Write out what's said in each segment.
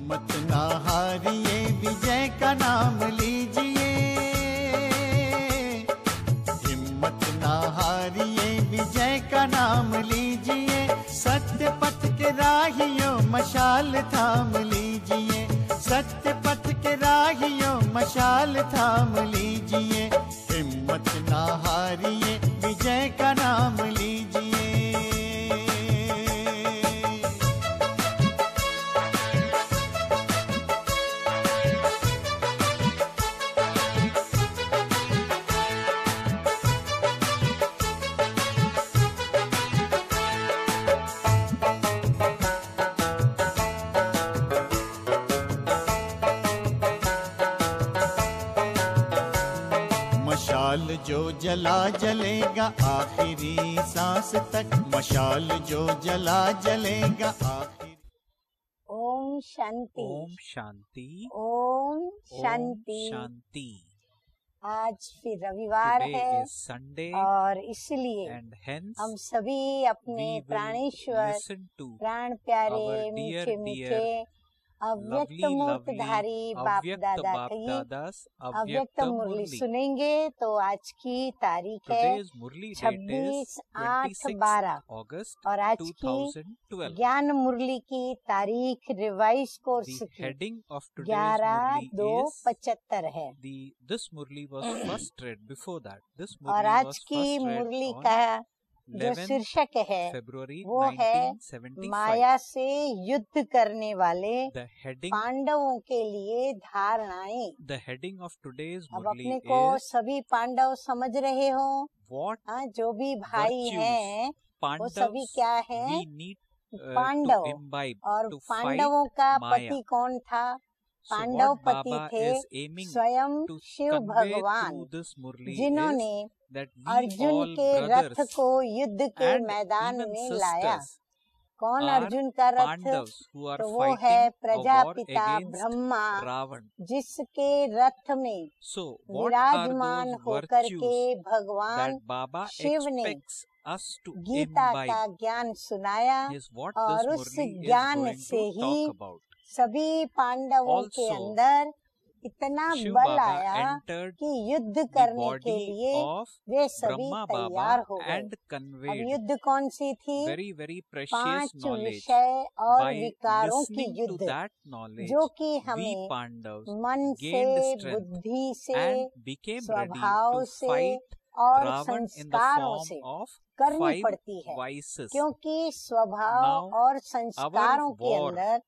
हिम्मत ना हारिए, विजय का नाम लीजिए। हिम्मत ना हारिए, विजय का नाम लीजिए। सत्य पथ के राहियों मशाल थाम लीजिए। सत्य पथ के राहियों मशाल थाम लीजिए। हिम्मत ना हारिए, विजय का नाम लीजिए। मशाल जो जला जलेगा आखिरी सांस तक, मशाल जो जला जलेगा आखिरी। ओम शांति। ओम शांति। ओम शांति। शांति। आज फिर रविवार है संडे और इसलिए हम सभी अपने प्राणेश्वर, प्राण प्यारे, मीठे मीठे अव्यक्त मूर्तधारी बाप दादा की अव्यक्त मुरली सुनेंगे। तो आज की तारीख है 26/8/12 और आज की ज्ञान मुरली की तारीख रिवाइज कोर्स की 11/2/75 है। और आज की मुरली का जो शीर्षक है वो है माया से युद्ध करने वाले पांडवों के लिए धारणाएं। अब अपने को सभी पांडव समझ रहे हो? जो भी भाई हैं वो सभी क्या है? पांडव। और पांडवों का पति कौन था? पांडव पति थे स्वयं शिव भगवान, जिन्होंने अर्जुन के रथ को युद्ध के मैदान में लाया। कौन अर्जुन का रथ? तो वो है प्रजापिता ब्रह्मा, जिसके रथ में विराजमान होकर के भगवान शिव ने गीता का ज्ञान सुनाया। और उस ज्ञान से ही सभी पांडवों के अंदर इतना बल आया कि युद्ध करने के लिए वे सभी तैयार हो गए। अब युद्ध कौन सी थी? 5 विषय और विकारों की युद्ध, जो कि हमें मन से, बुद्धि से, स्वभाव से और संस्कारों से करनी पड़ती है। क्योंकि स्वभाव और संस्कारों के अंदर,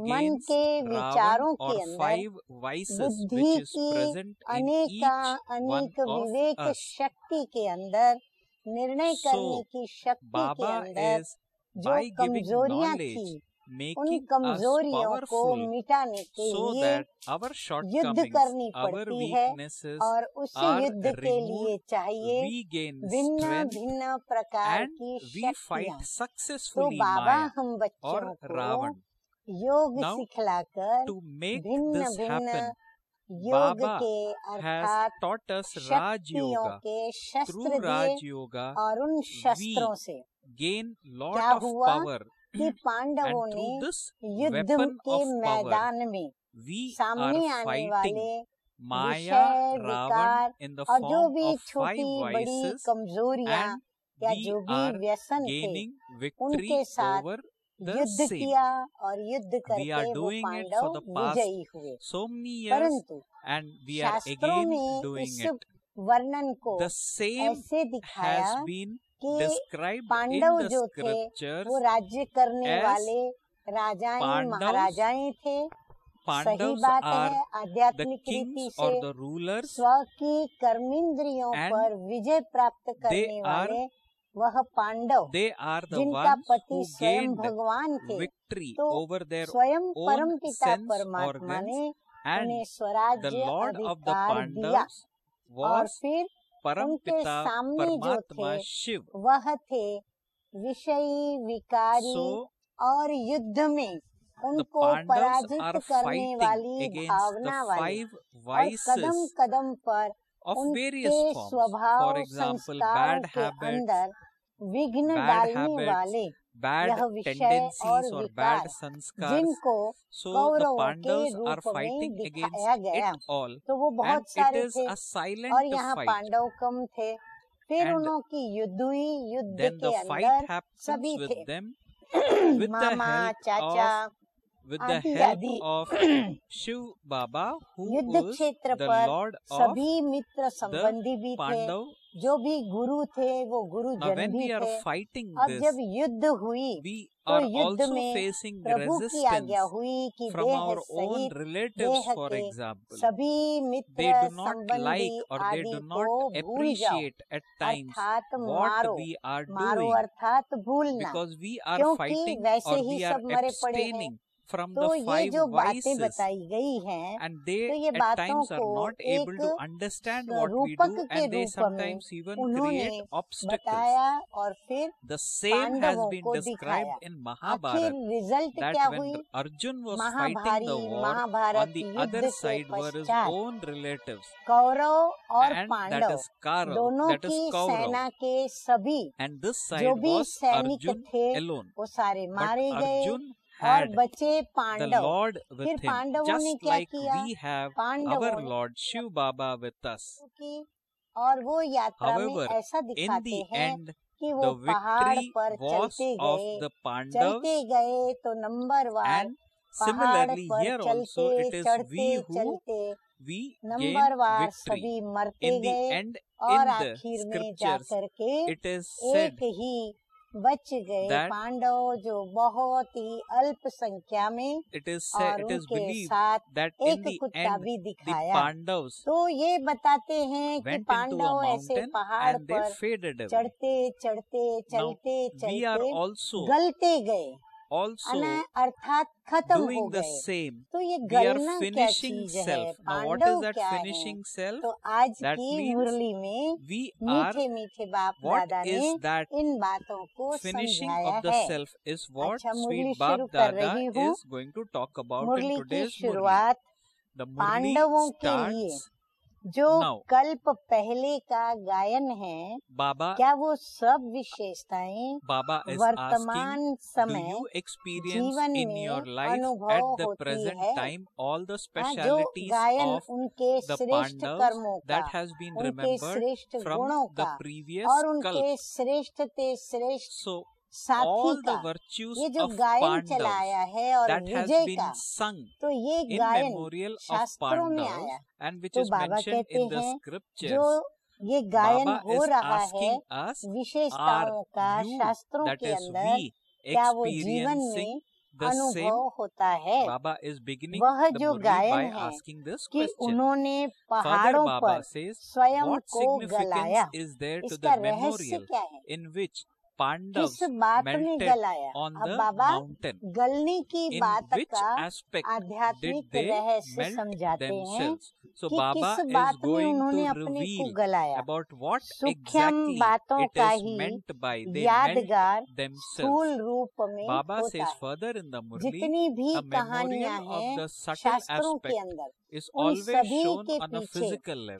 मन के विचारों के अंदर, बुद्धि की अनेक विवेक शक्ति के अंदर, निर्णय करने की शक्ति के अंदर जो कमजोरियां थी, उन कमजोरियों को मिटाने के लिए युद्ध करनी पड़ती है। और उस युद्ध के लिए चाहिए भिन्न भिन्न प्रकार की शक्तियाँ। तो बाबा हम बच्चों को योग सिखलाकर भिन्न भिन्न योग के अर्थात शक्तियों के शस्त्र दिए। और उन शस्त्रों से क्या हुआ कि पांडवों ने युद्ध के मैदान में सामने आने वाले विषय, विकार और जो भी छोटी बड़ी कमजोरियां या जो भी व्यसन थे, उनके साथ युद्ध किया और युद्ध करके वो पांडव विजयी हुए। परंतु शास्त्रों में इस वर्णन को ऐसे दिखाया कि पांडव जो थे वो राज्य करने वाले राजाएं महाराजाएं थे। सही बात है, आध्यात्मिक रीति से स्व की कर्मेंद्रियों पर विजय प्राप्त करने वाले वह पांडव, जिनका पति स्वयं भगवान थे। तो स्वयं परमपिता परमात्मा ने उन्हें स्वराज्य अधिकार दिया। और फिर उनके सामने जो थे वह थे विषयी, विकारी और युद्ध में उनको पराजित करने वाली भावना वाले और कदम कदम पर उनके स्वभाव संस्कारों के अंदर विघ्न डालने वाले यह विषय और विकार जिनको कौरवों के रूप में दिखाया गया, तो वो बहुत सारे थे और यहाँ पांडव कम थे। फिर उनकी युद्ध हुई, युद्ध के अंदर सभी थे, मामा चाचा आदि शिव बाबा, युद्ध क्षेत्र पर सभी मित्र संबंधी भी थे, जो भी गुरु थे वो गुरुजन भी थे। अब जब युद्ध हुई तो युद्ध में प्रभु की आज्ञा हुई कि देह सहित देह के सभी मित्र संबंधी आदि को भूल जाओ, अर्थात मारो, मारो अर्थात भूलना, क्योंकि वैसे ही सब मरे पड़े हैं। तो ये जो बातें बताई गई हैं, तो ये बातों को एक रूपक के रूप में उन्होंने बताया और फिर पांडवों को दिखाया। आखिर रिजल्ट क्या हुई? महाभारत युद्ध के पश्चात कौरव और पांडव दोनों की सेना के सभी जो भी सैनिक थे वो सारे मारे गए और बचे पांडव। फिर पांडवों ने क्या किया? पांडवों शिव बाबा with us. और वो यात्रा में ऐसा दिखाते हैं कि वो पहाड़ पर चलते गए तो नंबरवार पहाड़ पर चलते चढ़ते नंबरवार सभी मरते गए और आखिर में जाकर के एक ही बच गए पांडव, जो बहुत ही अल्प संख्या में, और उनके साथ एक कुत्ता भी दिखाया। तो ये बताते हैं कि पांडव ऐसे पहाड़ पर चढ़ते चढ़ते चलते चलते गलते गए, अर्थात खत्म हो गए। तो ये गलना क्या चीज है? पांडव क्या है? तो आज की मुरली में मीठे मीठे बाप दादा ने इन बातों को समझाया है। अच्छा, मुरली शुरू कर रही हूँ। मुरली की शुरुआत पांडवों के लिए जो कल्प पहले का गायन है, क्या वो सब विशेषताएं वर्तमान समय जीवन में अनुभव होती है? जो गायन उनके श्रेष्ठ कर्मों का, उनके श्रेष्ठ गुणों का और उनके श्रेष्ठ ते श्रेष्ठ साथी का, ये जो गायन चलाया है और विजय का, तो ये गायन शास्त्रों में आया। तो बाबा कहते हैं जो ये गायन हो रहा है विशेषताओं का शास्त्रों के अंदर, क्या वो जीवन में अनुभव होता है? वह जो गायन है कि उन्होंने पहाड़ों पर स्वयं को गलाया, इसका रहस्य क्या है? किस बात में गलाया? अब बाबा गलने की बात का आध्यात्मिक रहस्य समझाते हैं कि किस बात में उन्होंने अपने को गलाया। सूक्ष्म बातों का ही यादगार स्थूल रूप में होता है। जितनी भी कहानियां हैं शास्त्रों के अंदर, उन सभी के पीछे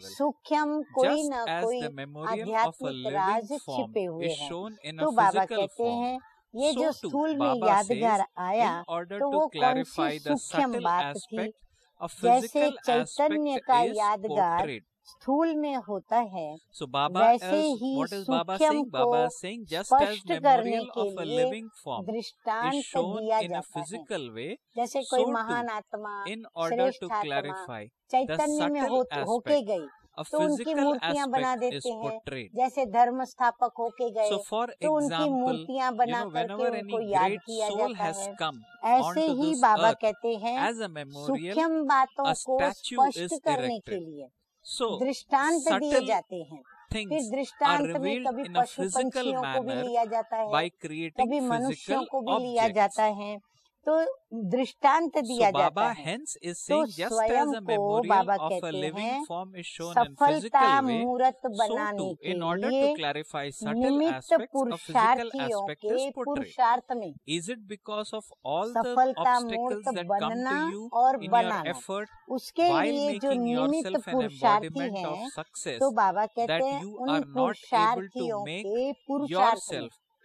सूक्ष्म कोई न कोई आध्यात्मिक राज छिपे हुए हैं। तो बाबा कहते हैं ये जो स्थूल में यादगार आया, तो वो कौन सी सूक्ष्म बात थी? जैसे चैतन्य का यादगार स्थूल में होता है, वैसे ही सूक्ष्म को स्पष्ट करने के लिए दृष्टांत दिया जाता है। जैसे कोई महान आत्मा, श्रेष्ठ आत्मा चैतन्य में होके गई तो उनकी मूर्तियां बना देते हैं। जैसे धर्म स्थापक होके गए तो उनकी मूर्तियां बना करके उनको याद किया जाता है। ऐसे ही बाबा कहते हैं सूक्ष्म बातों को स्पष्ट करने के लिए दृष्टांत दिए जाते हैं। फिर दृष्टांत में कभी पशु पंछियों को भी लिया जाता है, कभी मनुष्यों को भी लिया जाता है, तो दृष्टांत दिया जाता है। तो स्वयं को बाबा कहते हैं सफलता मूर्त बनाने के लिए निमित्त पुरुषार्थियों के पुरुषार्थ में सफलता मूर्त बनना और बनाना, उसके लिए जो निमित्त पुरुषार्थी हैं, तो बाबा कहते हैं उन पुरुषार्थियों के पुरुषार्थ में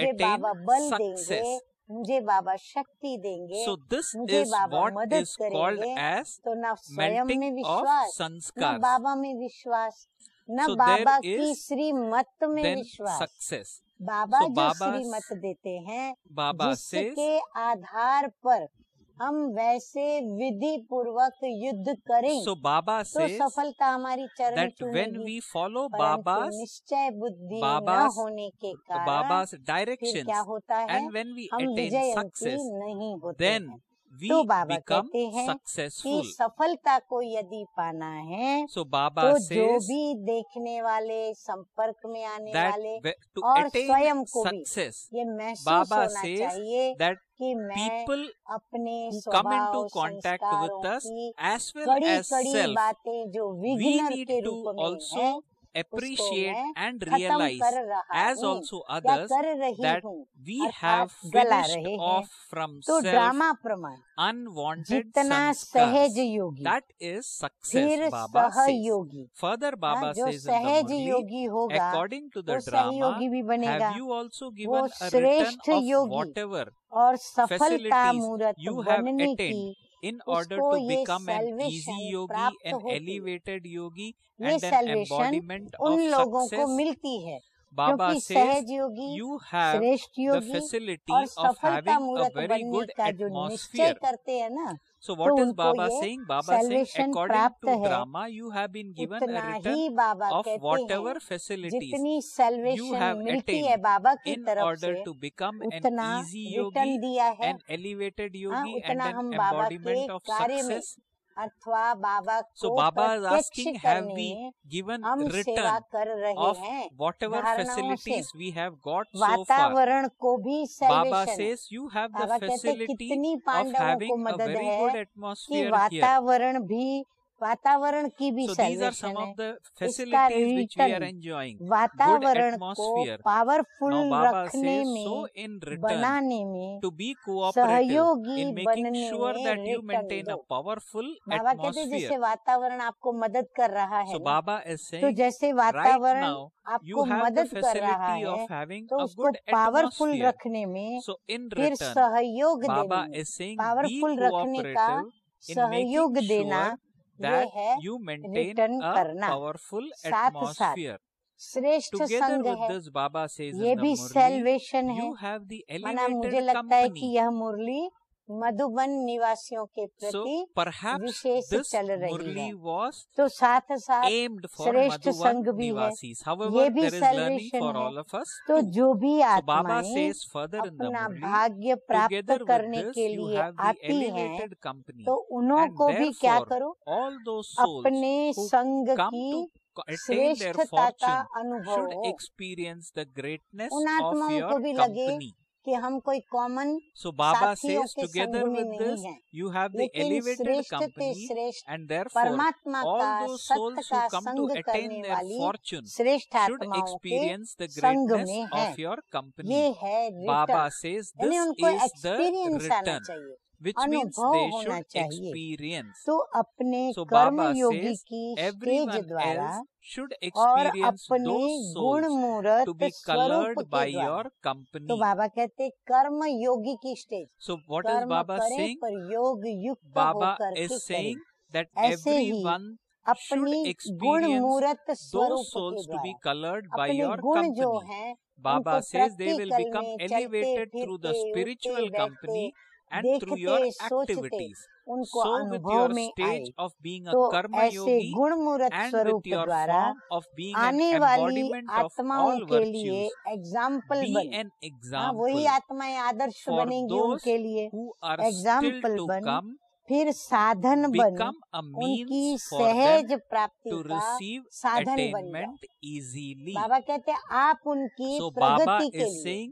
मुझे attain बाबा बल success. देंगे, मुझे बाबा शक्ति देंगे, So this मुझे is बाबा what मदद is called करेंगे, as तो न स्वयं में melting of विश्वास, न sanskars. बाबा में विश्वास, न So बाबा there की is श्रीमत में then विश्वास। success. बाबा So जो Baba श्रीमत देते हैं, Baba says जिसके आधार पर हम वैसे विधि पूर्वक युद्ध करें, so Baba तो says सफलता हमारी चरण that when चूमेगी। we follow परंतु Baba's निश्चय बुद्धि न Baba's होने के कारण Baba's फिर directions क्या होता है, and when we हम attain विजयंती success, नहीं होते then हैं। we तो बाबा become कहते हैं कि successful. सफलता को यदि पाना है, So Baba तो जो says भी देखने वाले, संपर्क में आने that वाले to और attain स्वयं को भी success, ये महसूस Baba होना says चाहिए that कि मैं people अपने who come स्वभाव into contact संस्कारों with us की as well कड़ी as कड़ी self, बातें जो we विघ्नर need के to रूप में है, also appreciate मैं and खत्म realize कर रहा as हूँ also या others कर रही that हूँ, we अर्थात have गला finished रहे हैं। off from तो self ड्रामा प्रमाण unwanted जितना sanskars. सहज योगी, That is success, फिर Baba says. सहयोगी, Further, Baba जो says in the सहज Murli, योगी होगा according to वो the drama, सहयोगी भी बनेगा, have you also वो given a return श्रेष्ठ of योगी whatever और सफलता facilities मूर्त you have बनने attained की in order उसको to ये become an easy salvation yogi, प्राप्त an होती है। elevated yogi, ये and an salvation embodiment उन of लोगों को success? मिलती है Baba क्योंकि says सहज योगी, you have श्रेष्ठ the योगी facility और of सफलता having a मूर्त very बनने good का जो निश्चय atmosphere. करते हैं ना, So तो what is उनको Baba ये saying? Baba saying salvation according प्राप्त to है। drama you have been given उतना a he return Baba of कहते whatever हैं facilities जितनी you salvation have मिलती attained है बाबा की in तरफ order से, to become an उतना easy रिटर्न yogi, दिया है। an elevated हाँ, yogi, and उतना an हम बाबा के embodiment of कार्य में success. अथवा बाबा So को Baba is प्रत्यक्ष asking, have करने we में given हम सेवा return कर रहे of हैं whatever धारणाओं से। facilities we have got so far? वातावरण को भी Baba salvation है। says you have the बाबा कहते facility कितनी of पांडवों को having a मदद very है good कि atmosphere here. वातावरण की भी So these are salvation some है। of the इसका facilities which we are return enjoying. Good वातावरण को atmosphere. पावरफुल Now Baba रखने says, में, so in return, बनाने में, to be cooperative सहयोगी in making बनने sure में that you return maintain a दो। powerful बाबा कहते atmosphere. जैसे वातावरण आपको मदद कर रहा है So ना, Baba is तो saying, जैसे right वातावरण now you आपको have the मदद कर रहा facility है, of having तो a उसको good पावरफुल atmosphere. रखने में, So in फिर return, सहयोग Baba देने में, is saying, be पावरफुल रखने का cooperative in सहयोग making देना, sure ये that है you maintain रिटर्न a करना। powerful साथ साथ atmosphere. श्रेष्ठ Together संग with है, this, Baba says ये in the भी Murli, salvation है। you have the माना मुझे elevated लगता है कि company. यह मुरली मधुबन निवासियों के So प्रति perhaps विशेष this चल रही है। Murli was तो साथ साथ aimed for श्रेष्ठ Madhuban संग भी है, Nivasis. ये However, भी there is learning salvation for है। all of us तो too. जो भी So Baba आत्माएं says further in the अपना Murli, भाग्य प्राप्त together करने with के this you लिए have the आती हैं, elevated company. तो उन्हों And को भी क्या therefore, करो, all those souls अपने who संग come की to attain their श्रेष्ठता का fortune अनुभव should हो। experience the greatness उन of आत्माओं your को भी लगे company. कि हम कोई कॉमन So Baba साथियों says के together संग में with नहीं this हैं, you have the लेकिन elevated श्रेष्ठ ते company, श्रेष्ठ and therefore परमात्मा all का those सत्य souls का who come to संग attain करने their वाली fortune श्रेष्ठ should आत्माओं के experience the संग greatness में है। of your company. ये है Baba रिटर्न, says यानी this उनको is the एक्सपीरियंस आना return, चाहिए, which means अनुभव they होना should चाहिए। experience. तो अपने So कर्म Baba योगी says की स्टेज everyone द्वारा else should और experience अपने those गुण souls मूर्त to be स्वरूप colored के by द्वारा। your तो company. बाबा कहते कर्म योगी की स्टेज, So what is कर्म Baba करे saying? पर योग युक्त Baba होकर के is करे। saying that ऐसे ही everyone अपनी should गुण experience मूर्त स्वरूप those के souls to be द्वारा colored by अपने your गुण जो company. हैं Baba उनको says they will practical become में चलते elevated through the फिरते spiritual उठते company बैठते and through your देखते सोचते activities. उनको So with अनुभव your में आए। stage of being a तो karma ऐसे yogi गुण मूर्त and स्वरूप with your द्वारा form of being an आने वाली embodiment of आत्माओं all के लिए virtues, एग्जाम्पल be बने। an हाँ, वही example आत्माएं आदर्श for बनेंगी those उनके लिए, who are still example to बन, come, फिर साधन बन, become a उनकी means for सहज them प्राप्ति to का receive साधन बन जाओ। attainment easily. बाबा कहते हैं आप उनकी So Baba प्रगति के is लिए, saying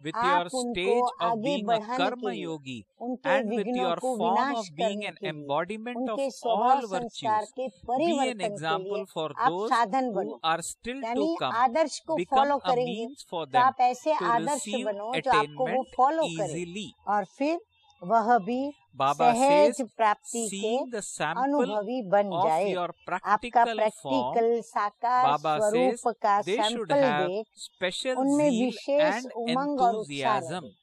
with आप your उनको stage of आगे being a बढ़ाने के karma लिए, yogi उनके and with विघ्नों your को form विनाश of being करने an के लिए, embodiment of उनके स्वभाव all संस्कार virtues, के be an परिवर्तन के लिए example for आप those साधन who बनो। are still to यानी come, आदर्श को become फॉलो a करेंगे means for तो them आप ऐसे to आदर्श receive बनो जो आपको वो attainment फॉलो करे, easily. और फिर वह भी Baba सहज says, प्राप्ति के seeing the sample अनुभवी बन of जाए। your आपका practical form, प्रैक्टिकल साकार Baba says स्वरूप का they should सैंपल have देख special उनमें zeal विशेष and उमंग और उत्साह enthusiasm. रहे।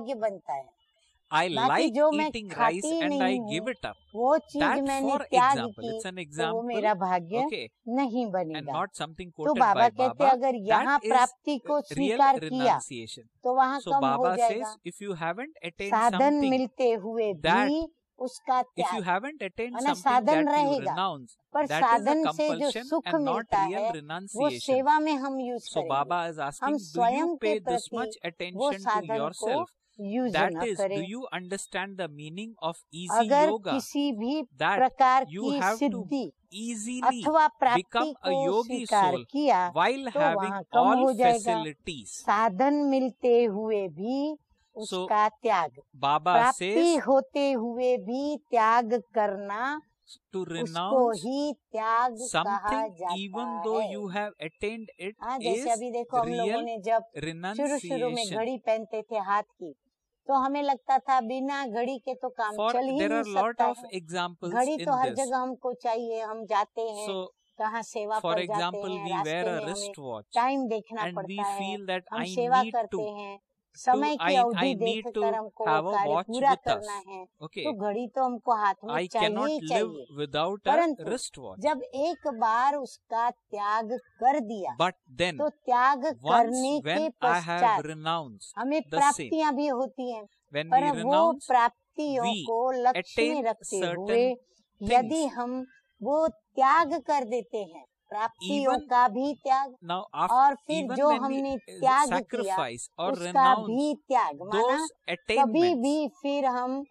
वैराग्य बनता है। I like eating rice and I give it up. वो चीज That मैंने for त्याग example, की it's an तो वो example, मेरा भाग्य okay, नहीं and बनेगा। not something तो quoted बाबा by कहते Baba. अगर यहाँ That is प्राप्ति को real स्वीकार किया renunciation. तो वहाँ So कम हो Baba जाएगा। says, if you haven't attained साधन something, मिलते हुए that भी उसका if you त्याग, haven't attained माना something साधन that you रहेगा, renounce, पर that is a साधन से जो compulsion सुख and not मिलता real है वो renunciation. सेवा में हम यूज So करेंगे। Baba is हम asking, do स्वयं you के pay this प्रति much वो attention to साधन को yourself? यूज That न is, करें। do you understand the meaning of easy अगर yoga? किसी भी That प्रकार you की have to सिद्धि easily अथवा प्राप्ति become a को yogi स्वीकार soul किया while तो having वहाँ कम हो all जाएगा। facilities. साधन मिलते हुए भी उसका त्याग, Baba प्राप्ति says होते हुए भी त्याग करना, to उसको renounce ही त्याग कहा something जाता even though है। you have attained it is जैसे अभी देखो हम लोगों real ने जब शुरू में renunciation. घड़ी पहनते थे हाथ की, तो हमें लगता था बिना घड़ी के तो काम For चल ही there नहीं are lot सकता of है। examples घड़ी in तो हर this. जगह हमको चाहिए, हम जाते हैं So कहाँ सेवा for पर जाते example, हैं, we रास्ते wear a में हमें wristwatch टाइम देखना and we पड़ता है, feel that हम I सेवा need करते to हैं, समय की I अवधि need to देखकर हमको have वो a कार्य watch पूरा with us. करना है, Okay, तो घड़ी तो हमको हाथ में I चाहिए cannot ही live चाहिए। without a परंतु wristwatch. जब एक बार उसका त्याग कर दिया But then तो त्याग once करने के when I have पश्चात renounced हमें the same, प्राप्तियां भी होती हैं, when we पर वो renounce, प्राप्तियों we को लक्ष्य में attain रखते certain हुए यदि things. हम वो त्याग कर देते हैं, प्राप्तियों Even का भी त्याग now और after फिर even जो when हमने we त्याग किया sacrifice or उसका renounce भी त्याग, माना those कभी attainments, भी फिर हम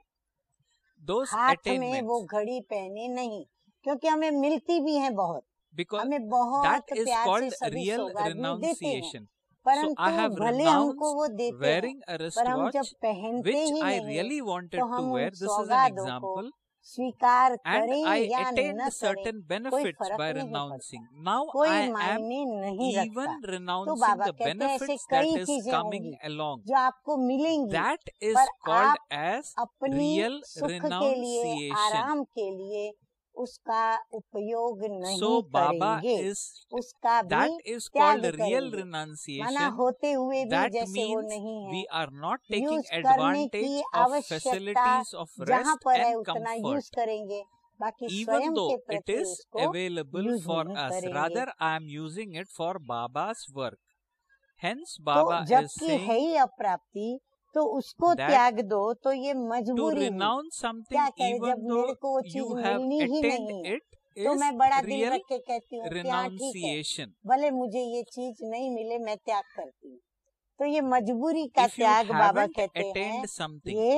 those हाथ में वो attainments, घड़ी पहने नहीं, क्योंकि हमें मिलती भी है बहुत, because हमें बहुत that is प्यार से called सभी real सौगात भी देते हैं, renunciation. So I परंतु have भले हमको वो renounced देते हैं wearing a पर हम जब wristwatch पहनते which ही I नहीं really wanted तो to हम wear. उन This is an सौगातों को example. स्वीकार And करें I या attained न करें certain कोई benefits फर्क by नहीं renouncing. पड़ता, Now कोई I am मायने नहीं रखता। even तो renouncing बाबा the कहते हैं ऐसे benefits that कई is चीजें coming होंगी along. जो आपको मिलेंगी, That is पर called आप as अपनी real सुख के लिए, renunciation. आराम के लिए उसका उपयोग नहीं So Baba करेंगे, is उसका that भी is त्याग called real करेंगे। माना renunciation. होते हुए भी That जैसे वो means नहीं है, we are not taking use करने advantage की of आवश्यकता facilities of जहाँ rest पर है and उतना comfort. यूज करेंगे, बाकी Even स्वयं though के it प्रति is उसको available यूज for नहीं us, करेंगे। rather I am using it for Baba's work. Hence तो Baba is जबकि है saying ही अप्राप्ति तो उसको that त्याग दो, तो ये to मजबूरी हुई। renounce something क्या करे, even जब मेरे though को वो you चीज have मिलनी ही attained नहीं है it तो is मैं बड़ा दिल real रख के कहती हूँ कि हाँ ठीक है, renunciation. भले मुझे ये चीज नहीं मिले मैं त्याग करती हूँ। तो ये मजबूरी का If you त्याग बाबा haven't कहते हैं, attained something ये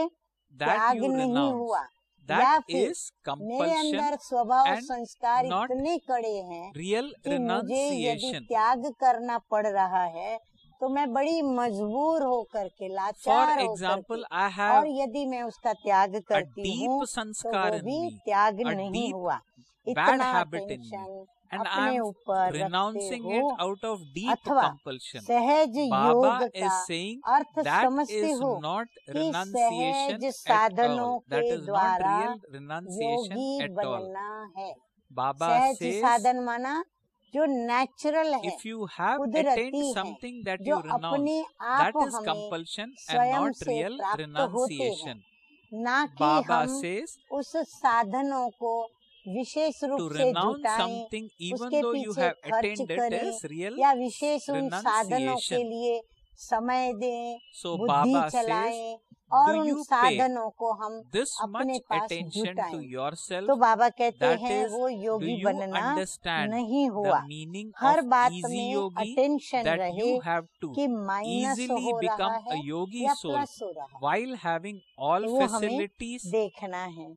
that त्याग you नहीं renounce, हुआ, या that फिर is मेरे compulsion अंदर स्वभाव and संस्कार not इतने कड़े हैं real कि मुझे यदि renunciation. त्याग करना पड़ रहा है तो मैं बड़ी मजबूर होकर के, For लाचार होकर example, के, I और have यदि मैं उसका त्याग a करती deep हूँ तो sanskar वो in भी me, त्याग a नहीं deep हुआ। bad इतना habit in me, tension and I अपने am ऊपर रखते renouncing हो it out of deep अथवा compulsion. सहज योग Baba का is saying अर्थ that समझते is हो not कि renunciation सहज at साधनों all. That के is not द्वारा real renunciation Yogi at all. बनना है। Baba सहज says साधन माना जो नेचुरल है, if you have कुदरती attained है, something that जो you renounce, अपने that आप is हमें compulsion and स्वयं not से real प्राप्त होते हैं, renunciation. ना कि Baba हम says उस साधनों को विशेष to रूप से renounce जुटाएं, something even उसके though you पीछे have खर्च attained it करें is real या विशेष उन साधनों के renunciation. लिए समय दें, So बुद्धि Baba says, चलाएं और do उन you pay साधनों को हम this अपने much pass attention to जुटाएं। yourself? तो बाबा कहते That हैं is, वो do योगी you बनना understand नहीं the हुआ। meaning हर of बात easy में yogi? अटेंशन That रहे you have to कि माइनस easily हो रहा become a है yogi या soul प्लस हो रहा है, while having all तो वो हमें facilities. देखना है।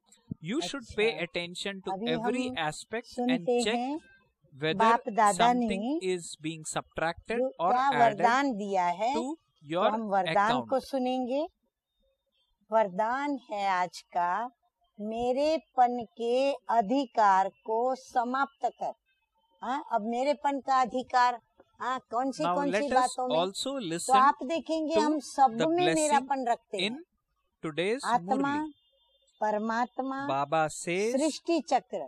You should अच्छा, pay attention to अभी every हम aspect and सुनते check हैं whether बाप दादा something ने is being subtracted जो or क्या added वरदान दिया है, to तो your हम वरदान account. को सुनेंगे। वरदान है आज का, मेरेपन के अधिकार को समाप्त कर। हाँ, अब मेरेपन का अधिकार, हाँ, कौन सी Now let us बातों में, also तो listen आप देखेंगे to हम सब the में blessing मेरापन रखते in हैं। today's आत्मा, Murli. परमात्मा, Baba says, सृष्टि चक्र,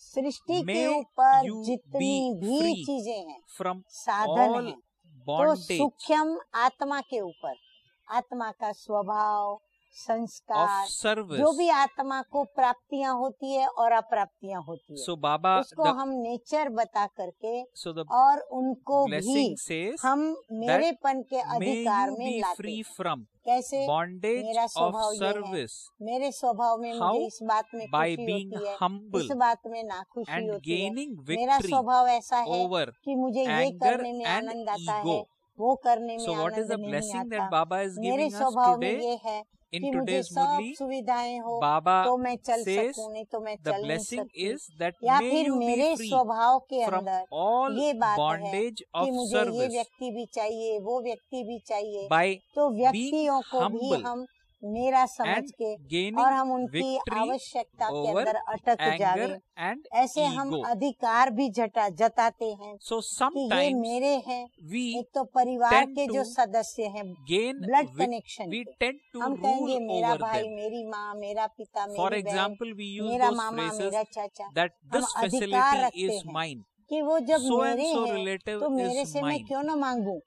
सृष्टि के may ऊपर you जितनी be भी free चीजें हैं from साधन all है, तो bondage. सूक्ष्म आत्मा के ऊपर, आत्मा का स्वभाव, संस्कार, service, जो भी आत्मा को प्राप्तियां होती है और अप्राप्तियां होती है, so Baba, उसको हम नेचर बता करके so the और उनको भी blessing says हम मेरेपन के may अधिकार you में be लाते free हैं। from कैसे? bondage मेरा of स्वभाव ये है, service मेरे स्वभाव में How? मुझे इस बात में by खुशी being होती है, humble इस बात में नाखुशी and होती है। gaining मेरा victory स्वभाव ऐसा है over कि मुझे ये anger करने में and आनंद आता ego. है, वो करने में So what is Anand the नहीं blessing that आता। Baba is मेरे giving us स्वभाव में today? ये है In कि मुझे today's सब Murli, सुविधाएं हो Baba तो मैं चल says सकूं, नहीं तो मैं the चल नहीं blessing सकती। is that या may फिर you मेरे be free स्वभाव के from अंदर all ये बात है bondage कि of मुझे ये service व्यक्ति भी चाहिए, वो व्यक्ति भी चाहिए। by तो being व्यक्तियों को भी humble हम मेरा समझ and के gaining और हम उनकी victory आवश्यकता के over अंदर अटक जावे, anger and ऐसे हम ego. अधिकार भी जताते हैं So कि ये sometimes मेरे हैं। we एक तो परिवार tend के जो to सदस्य हैं, gain blood vic- connection we के, tend to हम rule कहेंगे मेरा over भाई, them. मेरी माँ, मेरा पिता, For मेरी बहन, example, we use मेरा those मामा, phrases मेरा चाचा, that हम this अधिकार facility रखते is हैं mine, कि वो जब so and मेरे so हैं relative तो मेरे is से मैं mine. क्यों ना मांगू।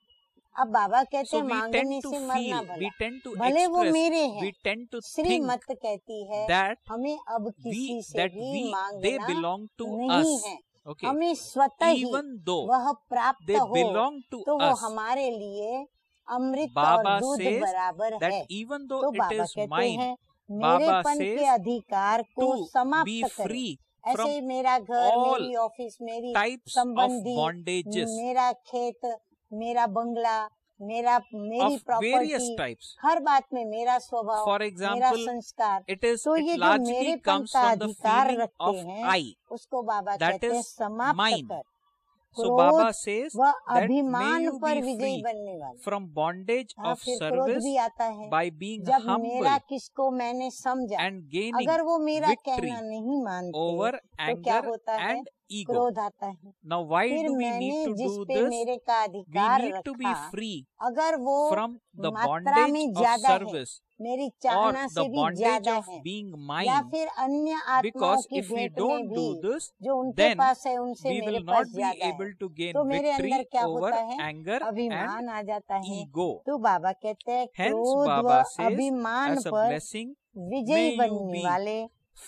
अब बाबा कहते So हैं we मांगने tend to से मरना feel, भला, we tend to भले वो express, मेरे हैं। we tend to think श्रीमत कहती है that हमें अब किसी से that भी they मांगना belong to नहीं us. है, Okay, हमें स्वतः ही even though वह प्राप्त they हो belong to तो वो us, हमारे लिए अमृत Baba और दूध says बराबर है। that even though तो it बाबा is कहते mine, हैं Baba मेरेपन says के अधिकार को to be समाप्त करें। free ऐसे from ही मेरा घर, all मेरी ऑफिस, मेरी types of संबंधी, bondages मेरा खेत, मेरा बंगला, मेरी of various प्रॉपर्टी, types. हर बात में मेरा स्वभाव, For मेरा example, संस्कार, it तो ये it जो largely मेरेपन comes का from the अधिकार feeling रखते of हैं I. उसको बाबा That कहते हैं is समाप्त mine. कर। So क्रोध Baba says व that may अभिमान you पर be विजयी free बनने वाले। from bondage हाँ, of फिर क्रोध service भी आता है by being जब humble मेरा किसको मैंने समझा, and gaining अगर वो मेरा victory कहना नहीं मानते over तो क्या anger होता है, and ego. क्रोध आता है। Now why फिर do we मैंने need to जिस do पे this? मेरे का We अधिकार need to be रखा, free अगर वो from the मात्रा bondage में of ज्यादा है, service मेरी or चाहना the से भी bondage ज्यादा of है, being या mine, फिर अन्य आत्माओं because की if we भेंट में don't भी do this, जो उनके then पास है उनसे we मेरे will पास not be ज्यादा है, able to gain तो मेरे victory अंदर क्या over होता है, anger and अभिमान आ जाता है। ego. तो बाबा कहते हैं Hence क्रोध व Baba says अभिमान as a पर blessing, विजयी may you बनने be वाले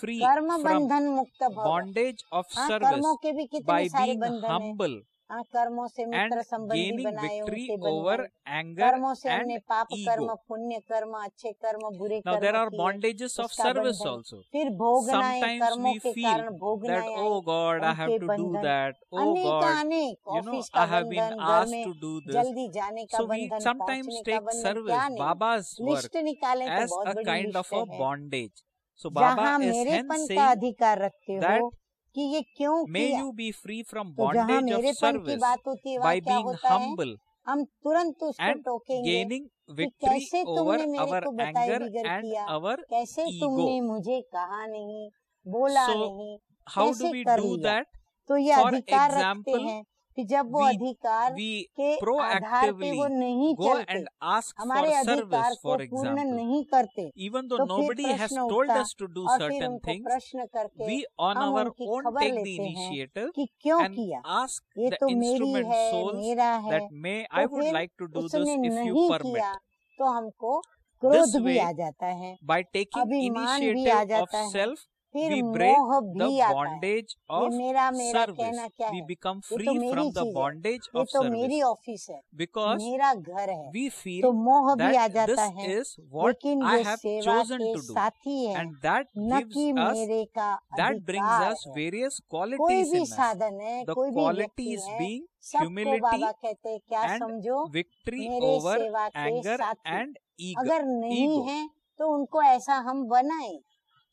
free कर्म from बंधन मुक्त भव। bondage of हाँ, service कर्मों के भी by कितने सारे being बंधन हैं। humble हाँ, कर्मों से and मित्र संबंधी gaining बनाए victory उनसे over बंधन, anger कर्मों से and हमने पाप कर्म, ego. पुण्य कर्म, अच्छे कर्म, बुरे Now there कर्म are किए, bondages of उसका service बंधन। also. फिर भोगनाएं, Sometimes कर्मों we के feel कारण that, भोगनाएं आई, oh God, I have उनके to do बंधन। that. Oh अनेक God, अनेक, you know, ऑफिस का I have been बंधन, घर asked में to do this. जल्दी जाने का So we बंधन, sometimes पहुंचने का take बंधन, service, क्या नहीं, Baba's work, लिस्ट निकालें तो as बहुत a बड़ी kind of लिस्ट a है। bondage. So Baba जहाँ is मेरेपन hence का saying अधिकार रखते that हो कि ये क्यों may किया, you be free from तो जहाँ bondage of मेरेपन की service बात होती है by वहाँ क्या being होता है, humble हम तुरंत उसको and टोकेंगे gaining कि victory कैसे over तुमने मेरे our को बताए anger बिगर and किया, our कैसे ego. तुमने मुझे कहा नहीं, बोला So नहीं, how do कैसे we कर do लिया। that? तो ये For अधिकार रखते example, हैं कि जब वो we अधिकार we के आधार पे वो proactively नहीं go चलते, and ask for हमारे अधिकार service, को for पूर्ण example, नहीं करते, even though तो फिर nobody has प्रश्न told उठता us to do और फिर certain उनको things, प्रश्न करके we on हम our उनकी own खबर take the लेते हैं initiative कि क्यों and किया, ask ये the तो मेरी instrument है, souls मेरा है, that may I तो would फिर like to do this उसने if you नहीं permit. किया तो हमको This क्रोध भी way, आ जाता है, by taking अभिमान भी आ initiative of जाता है, self, फिर we break मोह the भी आता है। bondage ये of मेरा service. कहना क्या We है, become ये तो free मेरी from the चीज है, bondage ये of तो service मेरी ऑफिस है, because मेरा घर है, we तो feel मोह भी आ that जाता this है। is what लेकिन I ये have सेवा chosen के to do, साथी है, and that न gives कि us, मेरे का that brings अधिकार us है। various कोई qualities भी in us. साधन है, The कोई भी व्यक्ति qualities है, being सबको humility बाबा कहते हैं क्या and समझो, victory मेरे over सेवा के anger साथी। and ego. अगर नहीं है तो उनको ऐसा हम बनाएं,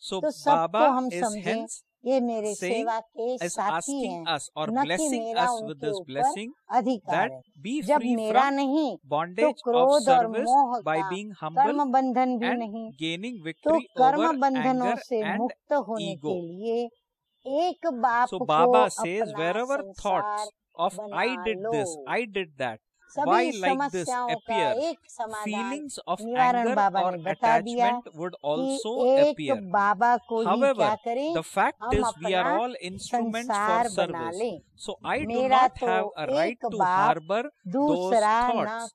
So तो सबको Baba हम is समझें hence ये मेरे saying, सेवा के is साथी asking हैं, us or न कि blessing मेरा us with उनके this ऊपर blessing अधिकार that है। be जब free मेरा from नहीं तो bondage of क्रोध और service मोह by का being कर्म humble बंधन भी and नहीं, gaining तो victory कर्म over बंधनों anger से and मुक्त होने ego. के लिए एक बाप So को Baba says अपना wherever संसार thoughts of I बना did low. this, I did that, why like this appear? Feelings of anger or attachment would also appear. However, the fact is we are all instruments for service. So I do not have a right to harbor those thoughts.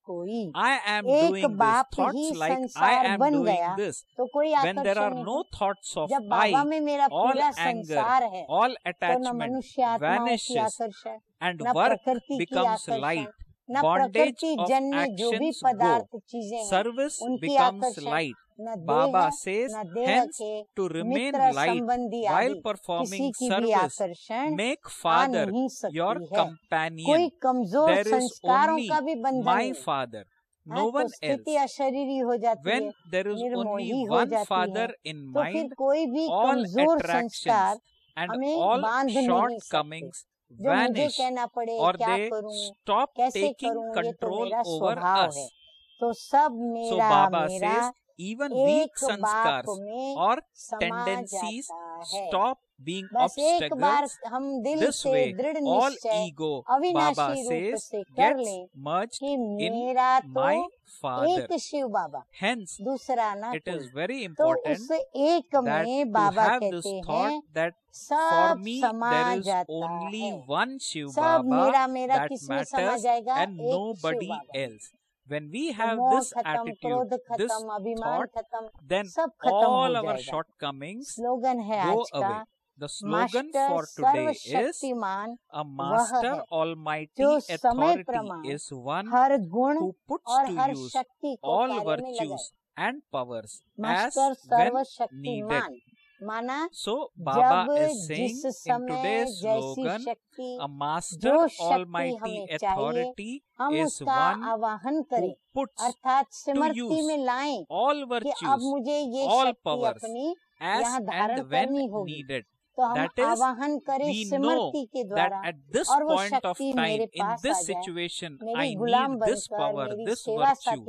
I am doing this, thoughts like I am doing this. When there are no thoughts of I, all anger, all attachment vanishes and work becomes light. Bondage of actions go. Service becomes light. Baba says, hence, to remain light while performing service, make Father your companion. There is only my Father, no one else. When there is only one Father in mind, all attractions and all shortcomings vanish, or they stop taking control over us. So Baba says, even weak sanskars or tendencies stop being obstacles. This way, all ego, Baba says, gets merged in my Father. Hence, it is very important that to have this thought that for me there is only one Shiv Baba that matters and nobody else. When we have this attitude, this thought, then all our shortcomings go away. The slogan for today is, a Master Almighty Authority is one who puts to use all virtues and powers as when needed. So Baba is saying in today's slogan, a Master Almighty Authority is one who puts to use all virtues, all powers as and when needed. That is, we know that at this point of time, in this situation, I need this power, this virtue.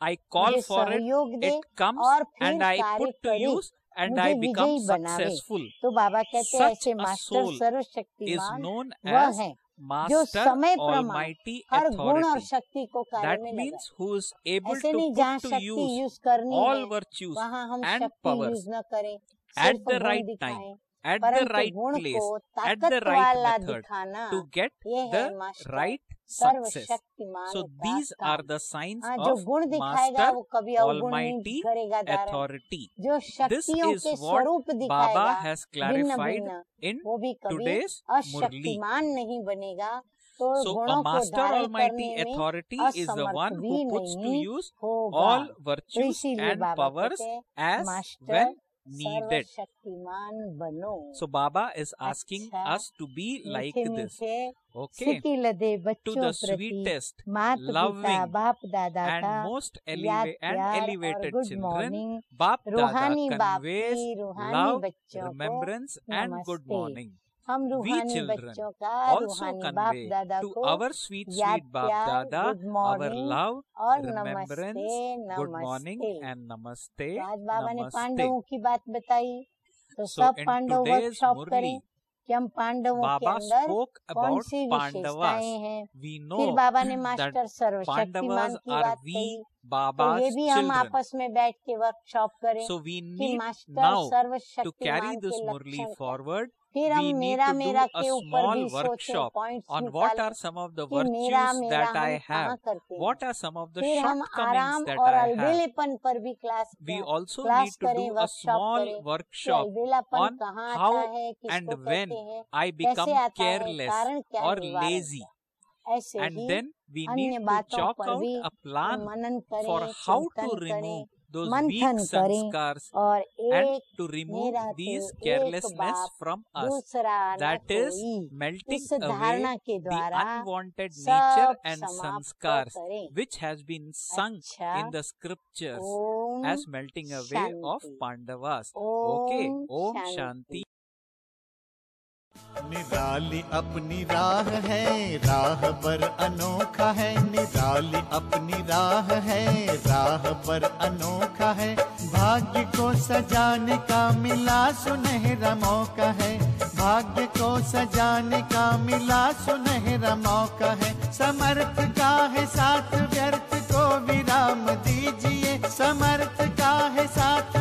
I call for it, it comes and I put to use and I become successful. Such a soul is known as Master Almighty Authority. That means who is able to put to use all virtues and powers at the right time, at the right place, at the right method to get the right success. So these are the signs of Master Almighty Authority. This is what Baba has clarified in today's Murli. So a Master Almighty Authority is the one who puts to use all virtues and powers as when needed. So Baba is asking us to be like this. Okay. To the sweetest, loving and most elevated children, Bap Dada conveys love, remembrance and good morning. We children also convey to our sweet Bap Dada our love, remembrance, good morning and namaste. So in today's Murli, Baba spoke about Pandavas. We know that Pandavas are we Baba's children. So we need now to carry this Murli forward. We need to do a small workshop on what are some of the virtues that I have, what are some of the shortcomings that I have. We also need to do a small workshop on how and when I become careless or lazy. And then we need to chalk out a plan for how to remove those weak sanskars and to remove these carelessness from us. That is melting away the unwanted nature and sanskars which has been sung in the scriptures as melting away of Pandavas. Okay, Om Shanti. निराली अपनी राह है, राह पर अनोखा है। निराली अपनी राह है, राह पर अनोखा है। भाग्य को सजाने का मिला सुनहरा मौका है। भाग्य को सजाने का मिला सुनहरा मौका है। समर्थ का है साथ व्यर्थ को विराम दीजिए, समर्थ का है साथ